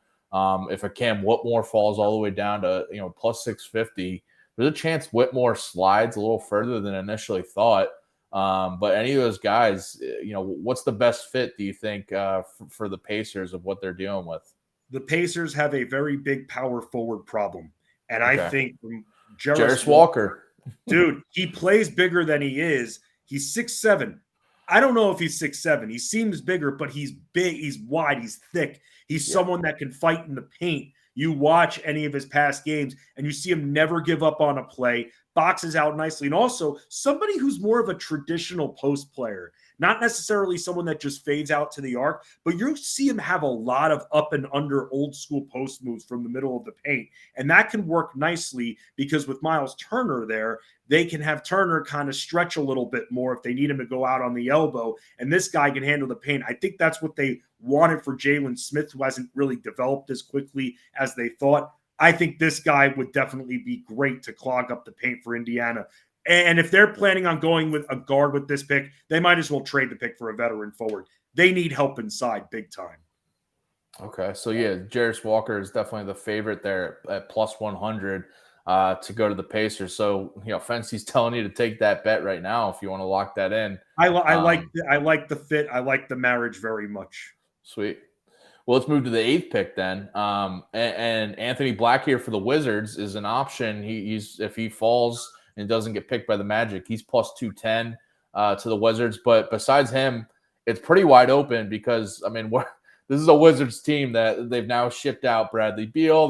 B: If a Cam Whitmore falls all the way down to, plus 650, there's a chance Whitmore slides a little further than initially thought. But any of those guys, what's the best fit, do you think, for the Pacers of what they're dealing with?
C: The Pacers have a very big power forward problem. And I think
B: Jarris Walker,
C: dude, he plays bigger than he is. He's 6'7". I don't know if he's 6'7". He seems bigger, but he's big, he's wide, he's thick. He's someone that can fight in the paint. You watch any of his past games and you see him never give up on a play, boxes out nicely. And also somebody who's more of a traditional post player, not necessarily someone that just fades out to the arc, but you see him have a lot of up and under old school post moves from the middle of the paint. And that can work nicely because with Miles Turner there, they can have Turner kind of stretch a little bit more if they need him to go out on the elbow. And this guy can handle the paint. I think that's what they wanted for Jalen Smith, who hasn't really developed as quickly as they thought. I think this guy would definitely be great to clog up the paint for Indiana. And if they're planning on going with a guard with this pick, they might as well trade the pick for a veteran forward. They need help inside big time.
B: Okay, so yeah, Jarris Walker is definitely the favorite there at plus 100 to go to the Pacers. So, Fency's telling you to take that bet right now if you want to lock that in.
C: I like the fit. I like the marriage very much.
B: Sweet. Well, let's move to the 8th pick then. And Anthony Black here for the Wizards is an option. He's if he falls and doesn't get picked by the Magic, he's plus 210 to the Wizards. But besides him, it's pretty wide open because, this is a Wizards team that they've now shipped out Bradley Beal.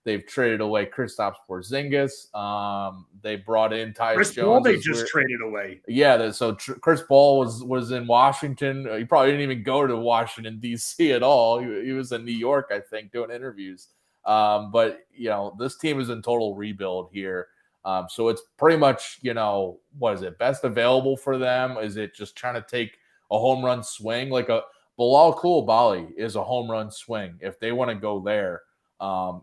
B: They've traded away Kristaps Porzingis. They brought in Tyus
C: Chris
B: Jones.
C: Paul they just traded away.
B: Yeah, so Chris Paul was in Washington. He probably didn't even go to Washington, D.C. at all. He was in New York, I think, doing interviews. But, this team is in total rebuild here. So it's pretty much, what is it? Best available for them? Is it just trying to take a home run swing? Like a Bilal Coulibaly is a home run swing. If they want to go there,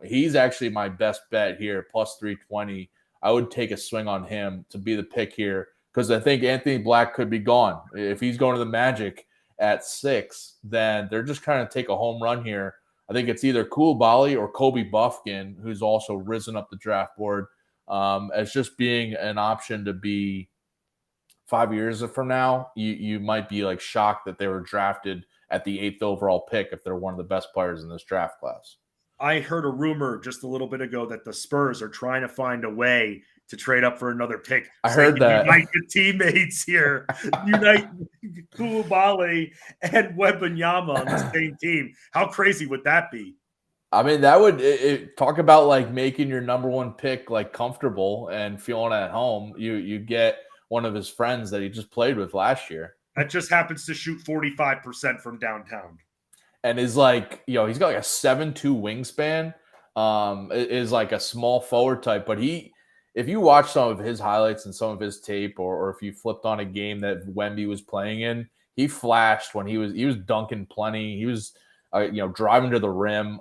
B: he's actually my best bet here, plus 320. I would take a swing on him to be the pick here because I think Anthony Black could be gone. If he's going to the Magic at 6, then they're just trying to take a home run here. I think it's either Coulibaly or Kobe Buffkin, who's also risen up the draft board as just being an option to be 5 years from now. You might be like shocked that they were drafted at the 8th overall pick if they're one of the best players in this draft class.
C: I heard a rumor just a little bit ago that the Spurs are trying to find a way to trade up for another pick.
B: I heard that.
C: Unite the teammates here. Unite Coulibaly and Wembanyama on the same team. How crazy would that be?
B: I mean, that would talk about like making your number one pick like comfortable and feeling at home. You get one of his friends that he just played with last year.
C: That just happens to shoot 45% from downtown.
B: And is like, he's got like a 7'2" wingspan, is like a small forward type. But if you watch some of his highlights and some of his tape, or if you flipped on a game that Wemby was playing in, he flashed when he was dunking plenty. He was, driving to the rim,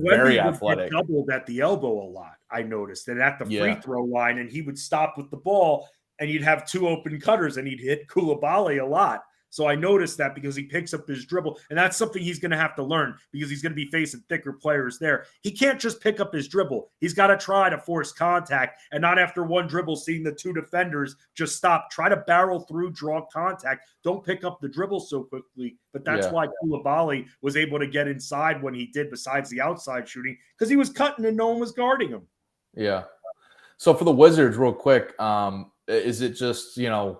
B: very athletic.
C: Doubled at the elbow a lot, I noticed. And at the free throw line, and he would stop with the ball, and you'd have 2 open cutters, and he'd hit Coulibaly a lot. So I noticed that because he picks up his dribble, and that's something he's going to have to learn because he's going to be facing thicker players there. He can't just pick up his dribble. He's got to try to force contact and not after one dribble seeing the 2 defenders just stop. Try to barrel through, draw contact. Don't pick up the dribble so quickly. But that's why Coulibaly was able to get inside when he did besides the outside shooting because he was cutting and no one was guarding him.
B: Yeah. So for the Wizards, real quick, is it just,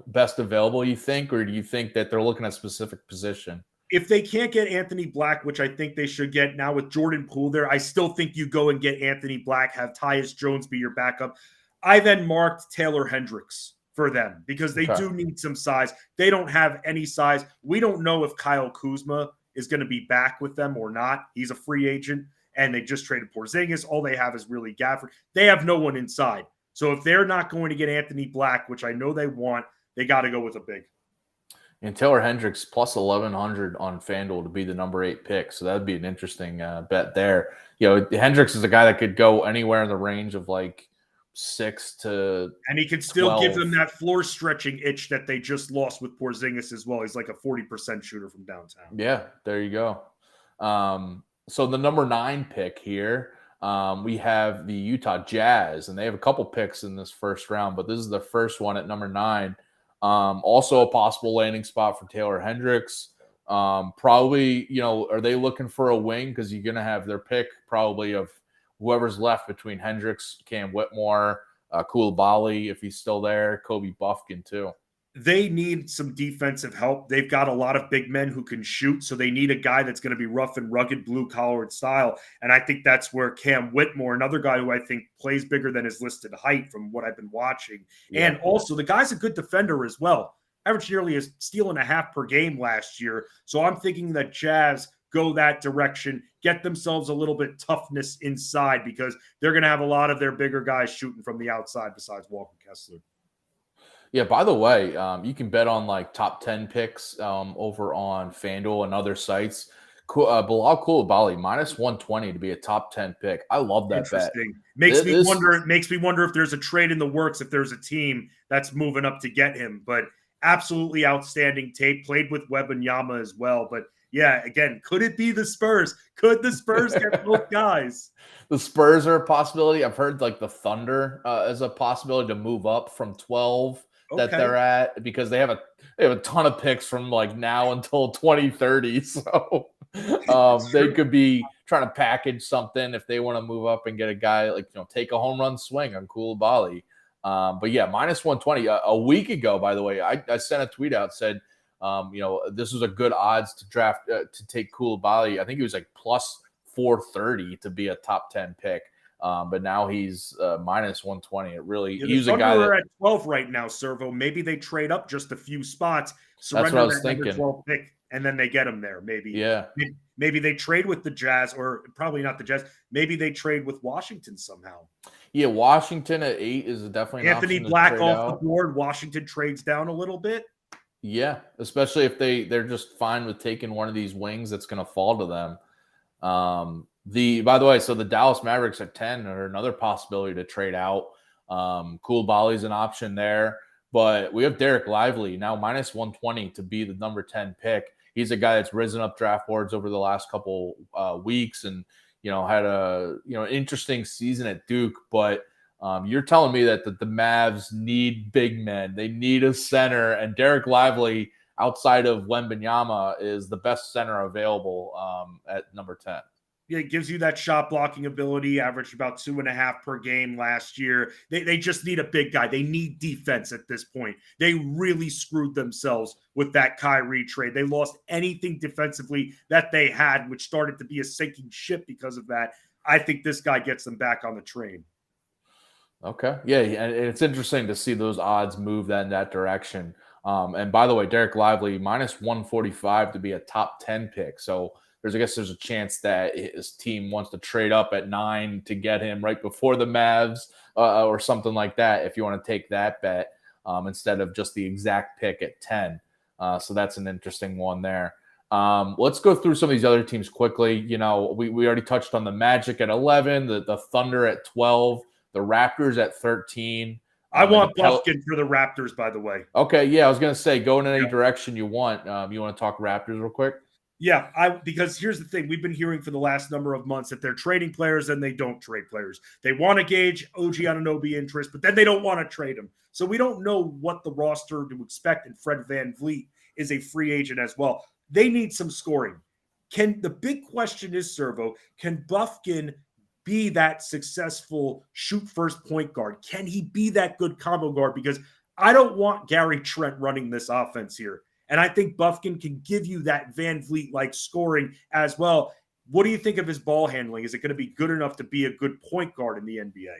B: best available, you think, or do you think that they're looking at a specific position?
C: If they can't get Anthony Black, which I think they should get now with Jordan Poole there, I still think you go and get Anthony Black, have Tyus Jones be your backup. I then marked Taylor Hendricks for them because they do need some size. They don't have any size. We don't know if Kyle Kuzma is going to be back with them or not. He's a free agent, and they just traded Porzingis. All they have is really Gafford. They have no one inside. So if they're not going to get Anthony Black, which I know they want, they got to go with a big.
B: And Taylor Hendricks plus 1,100 on FanDuel to be the number 8 pick. So that'd be an interesting bet there. Hendricks is a guy that could go anywhere in the range of like 6 to
C: and he could still
B: 12.
C: give them that floor stretching itch that they just lost with Porzingis as well. He's like a 40% shooter from downtown.
B: Yeah, there you go. So the number 9 pick here, we have the Utah Jazz, and they have a couple picks in this first round, but this is the first one at number 9. Also a possible landing spot for Taylor Hendricks. Probably, are they looking for a wing? Because you're going to have their pick probably of whoever's left between Hendricks, Cam Whitmore, Coulibaly, if he's still there, Kobe Buffkin too.
C: They need some defensive help. They've got a lot of big men who can shoot, so they need a guy that's going to be rough and rugged, blue-collar style. And I think that's where Cam Whitmore, another guy who I think plays bigger than his listed height from what I've been watching. Yeah. And also, the guy's a good defender as well. Averaged nearly a steal and a half per game last year. So I'm thinking that Jazz go that direction, get themselves a little bit toughness inside because they're going to have a lot of their bigger guys shooting from the outside besides Walker Kessler.
B: Yeah, by the way, you can bet on like top 10 picks over on FanDuel and other sites. Bilal Coulibaly minus 120 to be a top 10 pick. I love that bet.
C: Makes me wonder if there's a trade in the works, if there's a team that's moving up to get him. But absolutely outstanding tape. Played with Wembanyama as well. But yeah, again, could it be the Spurs? Could the Spurs get both guys?
B: The Spurs are a possibility. I've heard like the Thunder is a possibility to move up from 12 that they're at because they have a ton of picks from like now until 2030. So they could be trying to package something if they want to move up and get a guy like, take a home run swing on Coulibaly. But yeah, minus 120 a week ago, by the way, I sent a tweet out, said, this was a good odds to draft, to take Coulibaly. I think he was like plus 430 to be a top 10 pick. But now he's minus 120. It really, he's a guy that at
C: 12 right now, Servo. Maybe they trade up just a few spots,
B: surrender that's what I was thinking.
C: 12 pick, and then they get him there. Maybe,
B: yeah.
C: Maybe they trade with the Jazz, or probably not the Jazz. Maybe they trade with Washington somehow.
B: Yeah, Washington at 8 is definitely an
C: Anthony
B: option to
C: Black
B: trade
C: off
B: out.
C: the board. Washington trades down a little bit.
B: Yeah, especially if they're just fine with taking one of these wings that's going to fall to them. By the way, so the Dallas Mavericks at 10 are another possibility to trade out. Koulibaly's an option there, but we have Derek Lively now minus 120 to be the number 10 pick. He's a guy that's risen up draft boards over the last couple weeks, and had a interesting season at Duke. But you're telling me that the Mavs need big men. They need a center, and Derek Lively, outside of Wembanyama, is the best center available at number 10.
C: Yeah, it gives you that shot blocking ability, averaged about 2.5 per game last year. They just need a big guy. They need defense at this point. They really screwed themselves with that Kyrie trade. They lost anything defensively that they had, which started to be a sinking ship because of that. I think this guy gets them back on the train.
B: Okay. Yeah, and it's interesting to see those odds move in that direction. And by the way, Derek Lively, minus 145 to be a top 10 pick. So I guess there's a chance that his team wants to trade up at 9 to get him right before the Mavs or something like that, if you want to take that bet instead of just the exact pick at 10. So that's an interesting one there. Let's go through some of these other teams quickly. We already touched on the Magic at 11, the Thunder at 12, the Raptors at 13.
C: I want Buffkin for the Raptors, by the way.
B: Okay, yeah, I was going to say, go in any direction you want. You want to talk Raptors real quick?
C: Yeah, because here's the thing. We've been hearing for the last number of months that they're trading players and they don't trade players. They want to gauge OG Anunoby interest, but then they don't want to trade him. So we don't know what the roster to expect, and Fred VanVleet is a free agent as well. They need some scoring. The big question is, Servo, can Buffkin be that successful shoot-first point guard? Can he be that good combo guard? Because I don't want Gary Trent running this offense here. And I think Buffkin can give you that VanVleet-like scoring as well. What do you think of his ball handling? Is it going to be good enough to be a good point guard in the NBA?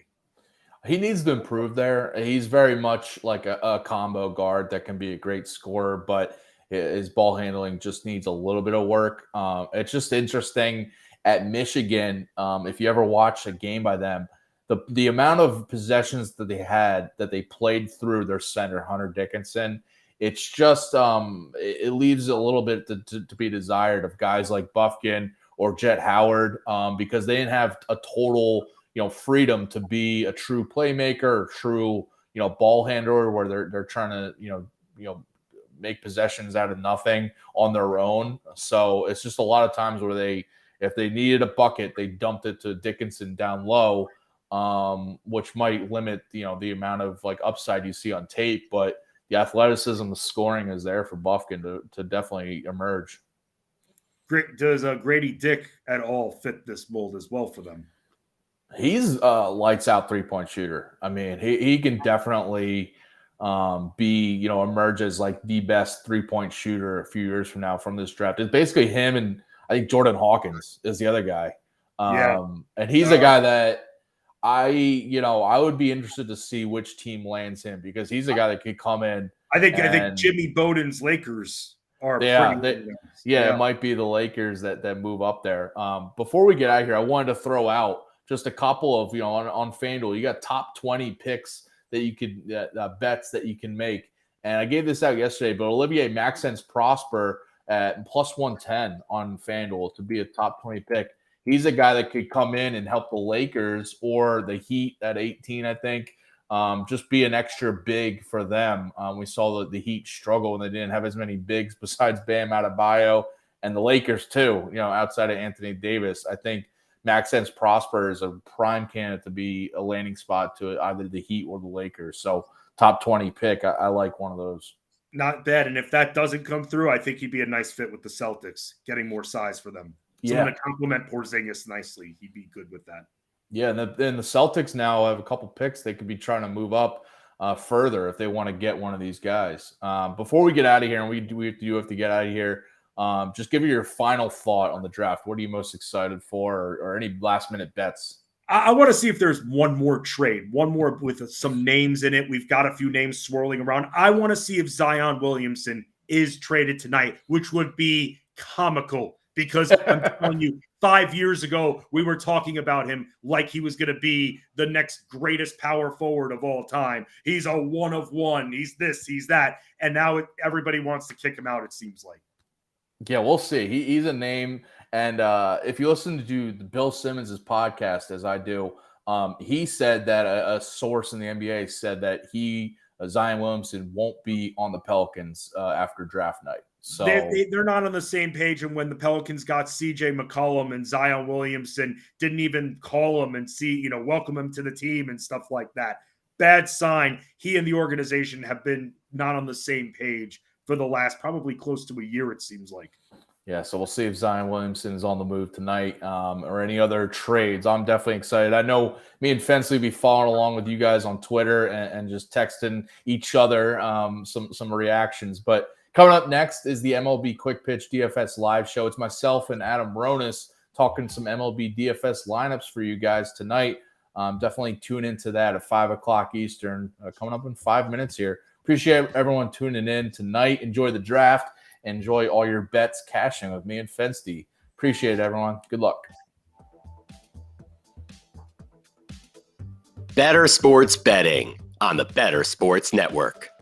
B: He needs to improve there. He's very much like a combo guard that can be a great scorer, but his ball handling just needs a little bit of work. It's just interesting at Michigan. If you ever watch a game by them, the amount of possessions that they played through their center, Hunter Dickinson, it's just it leaves a little bit to be desired of guys like Buffkin or Jet Howard because they didn't have a total freedom to be a true playmaker or true ball handler where they're trying to make possessions out of nothing on their own. So it's just a lot of times where if they needed a bucket, they dumped it to Dickinson down low, which might limit the amount of upside you see on tape, but the athleticism, the scoring is there for Buffkin to definitely emerge.
C: Does Grady Dick at all fit this mold as well for them?
B: He's lights out 3-point shooter. I mean, he can definitely be emerge as the best 3-point shooter a few years from now from this draft. It's basically him, and I think Jordan Hawkins is the other guy. And he's a guy that I would be interested to see which team lands him because he's a guy that could come in.
C: I think Jimmy Bowden's Lakers are
B: it might be the Lakers that move up there. Before we get out of here, I wanted to throw out just a couple of on FanDuel. You got top 20 picks that you could bets that you can make, and I gave this out yesterday. But Olivier Maxence Prosper at plus 110 on FanDuel to be a top 20 pick. He's a guy that could come in and help the Lakers or the Heat at 18, I think. Just be an extra big for them. We saw the Heat struggle when they didn't have as many bigs besides Bam Adebayo, and the Lakers too, outside of Anthony Davis. I think Maxence Prosper is a prime candidate to be a landing spot to either the Heat or the Lakers. So top 20 pick, I like one of those.
C: Not bad. And if that doesn't come through, I think he'd be a nice fit with the Celtics, getting more size for them. Someone to complement Porzingis nicely. He'd be good with that. Yeah,
B: and the Celtics now have a couple picks they could be trying to move up further if they want to get one of these guys. Before we get out of here, and we do have to get out of here, just give me your final thought on the draft. What are you most excited for, or any last-minute bets?
C: I want to see if there's one more trade, one more with some names in it. We've got a few names swirling around. I want to see if Zion Williamson is traded tonight, which would be comical, because I'm telling you, 5 years ago, we were talking about him like he was going to be the next greatest power forward of all time. He's a one of one. He's this, he's that. And now everybody wants to kick him out, it seems like.
B: Yeah, we'll see. He's a name. And if you listen to Bill Simmons' podcast, as I do, he said that a source in the NBA said that Zion Williamson won't be on the Pelicans after draft night. So
C: they're not on the same page. And when the Pelicans got CJ McCollum and Zion Williamson didn't even call him and welcome him to the team and stuff like that. Bad sign. He and the organization have been not on the same page for the last probably close to a year, it seems like.
B: Yeah, so we'll see if Zion Williamson is on the move tonight or any other trades. I'm definitely excited. I know me and Fensley will be following along with you guys on Twitter and just texting each other some reactions. But coming up next is the MLB Quick Pitch DFS live show. It's myself and Adam Ronis talking some MLB DFS lineups for you guys tonight. Definitely tune into that at 5 o'clock Eastern, coming up in 5 minutes here. Appreciate everyone tuning in tonight. Enjoy the draft. Enjoy all your bets cashing with me and Fensty. Appreciate it, everyone. Good luck.
A: Bettor Sports Betting on the Bettor Sports Network.